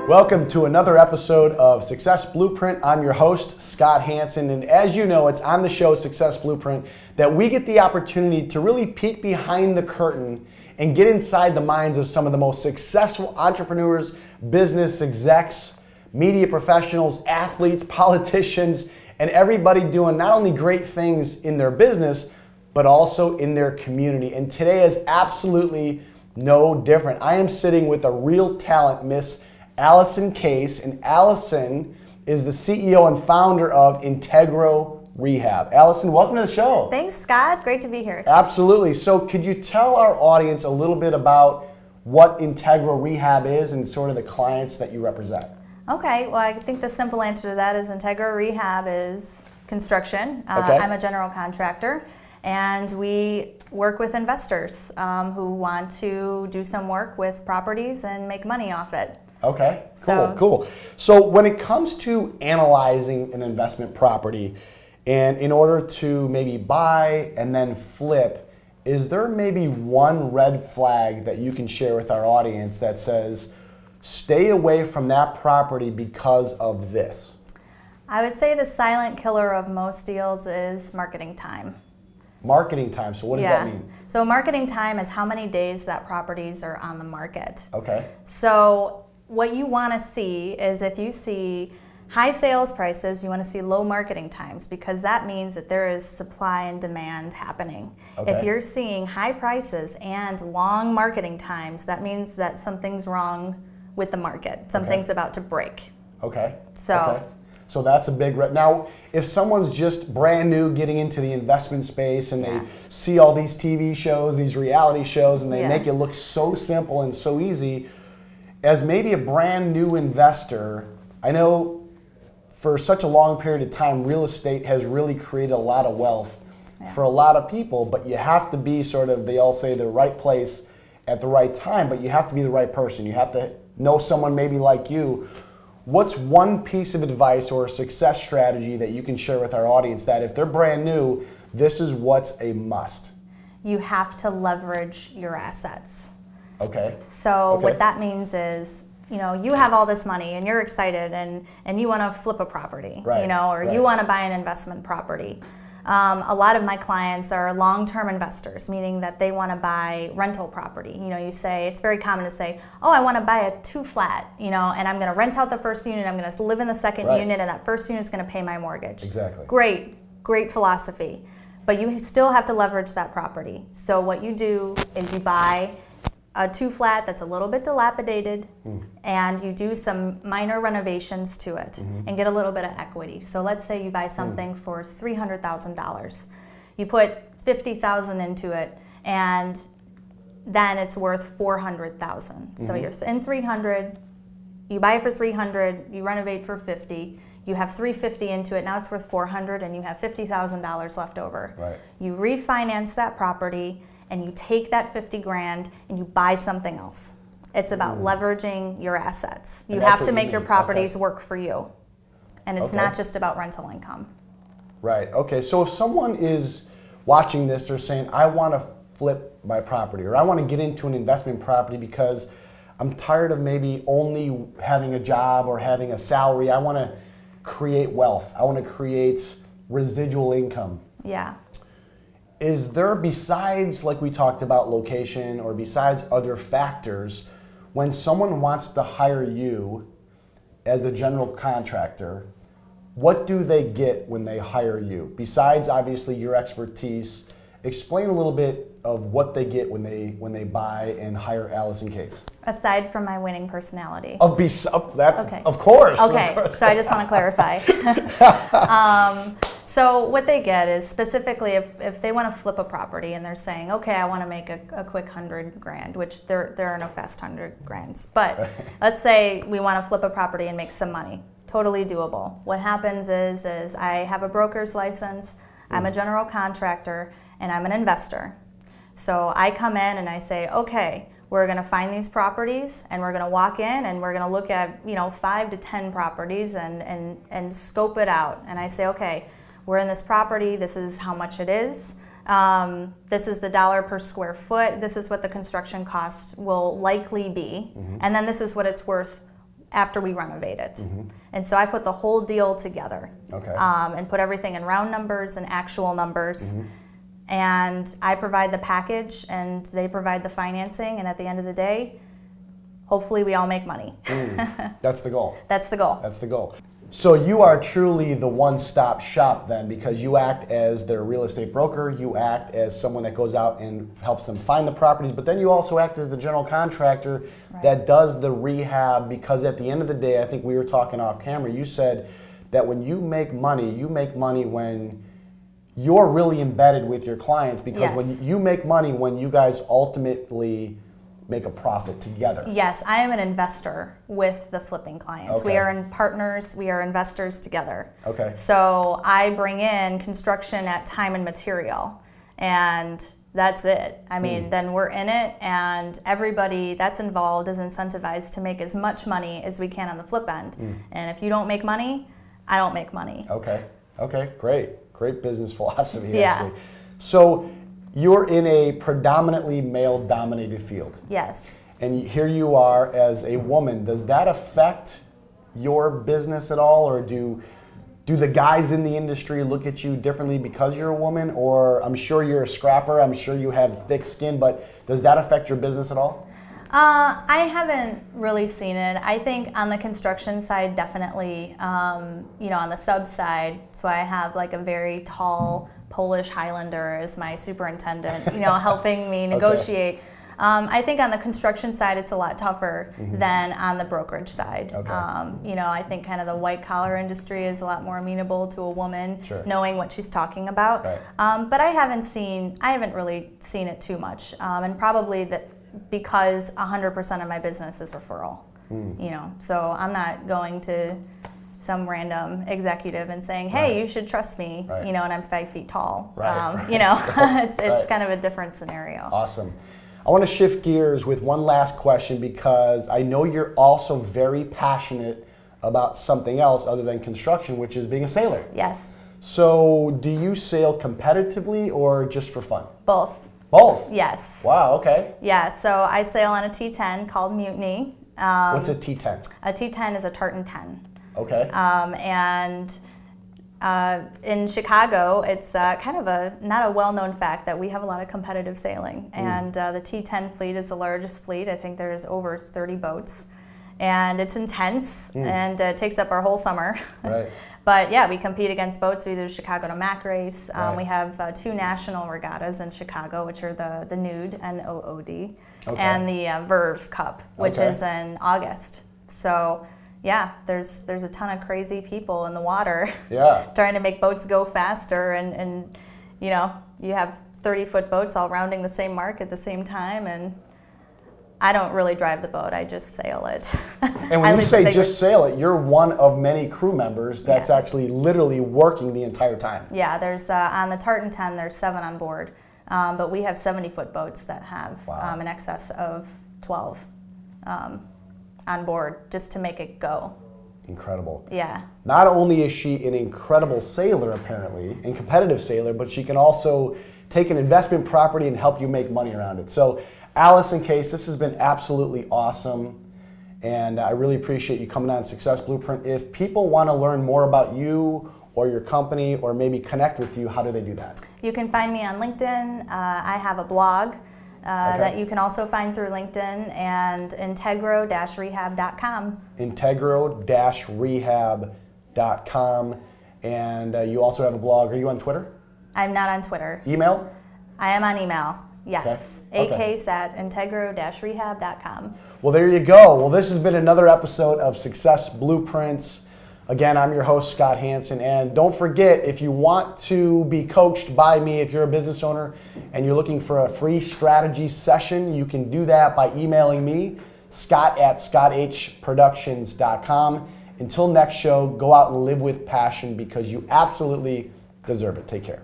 Welcome to another episode of Success Blueprint. I'm your host, Scott Hansen, and as you know, it's on the show Success Blueprint that we get the opportunity to really peek behind the curtain and get inside the minds of some of the most successful entrepreneurs, business execs, media professionals, athletes, politicians, and everybody doing not only great things in their business, but also in their community. And today is absolutely no different. I am sitting with a real talent, Miss Allyson Case, and Allyson is the CEO and founder of Integro Rehab. Allyson, welcome to the show. Thanks, Scott. Great to be here. Absolutely. So could you tell our audience a little bit about what Integro Rehab is and sort of the clients that you represent? Okay. Well, I think the simple answer to that is Integro Rehab is construction. Okay. I'm a general contractor, and we work with investors who want to do some work with properties and make money off it. Okay, cool. So when it comes to analyzing an investment property, and in order to maybe buy and then flip, is there maybe one red flag that you can share with our audience that says, stay away from that property because of this? I would say the silent killer of most deals is marketing time. Marketing time, so what does that mean? So marketing time is how many days that properties are on the market. Okay. So what you want to see is if you see high sales prices, you want to see low marketing times, because that means that there is supply and demand happening. Okay. If you're seeing high prices and long marketing times, that means that something's wrong with the market. Something's about to break. Okay. So that's a big now, if someone's just brand new getting into the investment space and they see all these TV shows, these reality shows, and they make it look so simple and so easy, as maybe a brand new investor, I know for such a long period of time, real estate has really created a lot of wealth for a lot of people, but you have to be sort of, they all say, the right place at the right time, but you have to be the right person. You have to know someone maybe like you. What's one piece of advice or a success strategy that you can share with our audience that if they're brand new, this is what's a must? You have to leverage your assets. Okay. So what that means is, you know, you have all this money and you're excited and you want to flip a property, you know, or you want to buy an investment property. A lot of my clients are long-term investors, meaning that they want to buy rental property. You know, you say, it's very common to say, oh, I want to buy a 2-flat, you know, and I'm going to rent out the first unit, I'm going to live in the second unit, and that first unit's going to pay my mortgage. Exactly. Great philosophy. But you still have to leverage that property. So what you do is you buy a 2-flat that's a little bit dilapidated, and you do some minor renovations to it and get a little bit of equity. So let's say you buy something for $300,000. You put $50,000 into it, and then it's worth $400,000. So you're in $300,000, you buy it for $300,000, you renovate for $50,000. You have $350,000 into it, now it's worth $400,000, and you have $50,000 left over. Right. You refinance that property, and you take that $50,000 and you buy something else. It's about leveraging your assets. You have to make your properties work for you. And it's not just about rental income. Right, okay, so if someone is watching this, they're saying, I want to flip my property, or I want to get into an investment property because I'm tired of maybe only having a job or having a salary. I want to create wealth. I want to create residual income. Yeah. Is there, besides, like we talked about, location, or besides other factors, when someone wants to hire you as a general contractor, what do they get when they hire you? Besides, obviously, your expertise, explain a little bit of what they get when they buy and hire Allyson Case. Aside from my winning personality. Of course. Okay, so I just want to clarify. So what they get is, specifically if they want to flip a property and they're saying, okay, I want to make a quick $100,000, which there are no fast $100,000s, but let's say we want to flip a property and make some money. Totally doable. What happens is I have a broker's license, I'm a general contractor, and I'm an investor. So I come in and I say, okay, we're going to find these properties, and we're going to walk in and we're going to look at 5 to 10 properties and scope it out. And I say, okay, we're in this property, this is how much it is, this is the dollar per square foot, this is what the construction cost will likely be, and then this is what it's worth after we renovate it. And so I put the whole deal together, and put everything in round numbers and actual numbers. And I provide the package and they provide the financing, and at the end of the day, hopefully we all make money. That's the goal. That's the goal. That's the goal. So you are truly the one-stop shop then, because you act as their real estate broker, you act as someone that goes out and helps them find the properties, but then you also act as the general contractor that does the rehab, because at the end of the day, I think we were talking off camera, you said that when you make money when you're really embedded with your clients, because when you make money when you guys ultimately make a profit together. Yes, I am an investor with the flipping clients. We are in partners, we are investors together. So I bring in construction at time and material, and that's it. I mean, then we're in it, and everybody that's involved is incentivized to make as much money as we can on the flip end. And if you don't make money, I don't make money. Okay, great business philosophy actually. So you're in a predominantly male-dominated field. Yes. And here you are as a woman. Does that affect your business at all, or do the guys in the industry look at you differently because you're a woman? Or I'm sure you're a scrapper, I'm sure you have thick skin, but does that affect your business at all? I haven't really seen it. I think on the construction side, definitely, you know, on the sub side, so I have like a very tall Polish Highlander as my superintendent, you know, helping me negotiate. I think on the construction side, it's a lot tougher than on the brokerage side. You know, I think kind of the white collar industry is a lot more amenable to a woman knowing what she's talking about. But I haven't really seen it too much, and probably that because 100% of my business is referral. You know, so I'm not going to some random executive and saying, hey, you should trust me, you know, and I'm 5 feet tall. You know, it's kind of a different scenario. Awesome. I want to shift gears with one last question, because I know you're also very passionate about something else other than construction, which is being a sailor. Yes. So do you sail competitively or just for fun? Both. Both? Yes. Wow, okay. Yeah, so I sail on a T10 called Mutiny. What's a T10? A T10 is a tartan 10. Okay. And in Chicago, it's kind of not a well-known fact that we have a lot of competitive sailing. And the T10 fleet is the largest fleet. I think there's over 30 boats. And it's intense, and it takes up our whole summer. But yeah, we compete against boats. We do the Chicago to Mac race. We have 2 national regattas in Chicago, which are the Nude, N-O-O-D, and the Verve Cup, which is in August. So yeah, there's a ton of crazy people in the water trying to make boats go faster, and you know, you have 30-foot boats all rounding the same mark at the same time, and I don't really drive the boat, I just sail it. And when you say just sail it, you're one of many crew members that's actually literally working the entire time. Yeah, there's on the Tartan 10, there's 7 on board, but we have 70-foot boats that have in excess of 12 on board just to make it go. Incredible. Yeah. Not only is she an incredible sailor, apparently, and competitive sailor, but she can also take an investment property and help you make money around it. So, Allyson Case, this has been absolutely awesome, and I really appreciate you coming on Success Blueprint. If people want to learn more about you or your company, or maybe connect with you, how do they do that? You can find me on LinkedIn. I have a blog that you can also find through LinkedIn, and Integro-Rehab.com. Integro-Rehab.com. And you also have a blog. Are you on Twitter? I'm not on Twitter. Email? I am on email. Yes. acase@integro-rehab.com. Well, there you go. Well, this has been another episode of Success Blueprints. Again, I'm your host, Scott Hansen. And don't forget, if you want to be coached by me, if you're a business owner and you're looking for a free strategy session, you can do that by emailing me, scott@scotthproductions.com. Until next show, go out and live with passion, because you absolutely deserve it. Take care.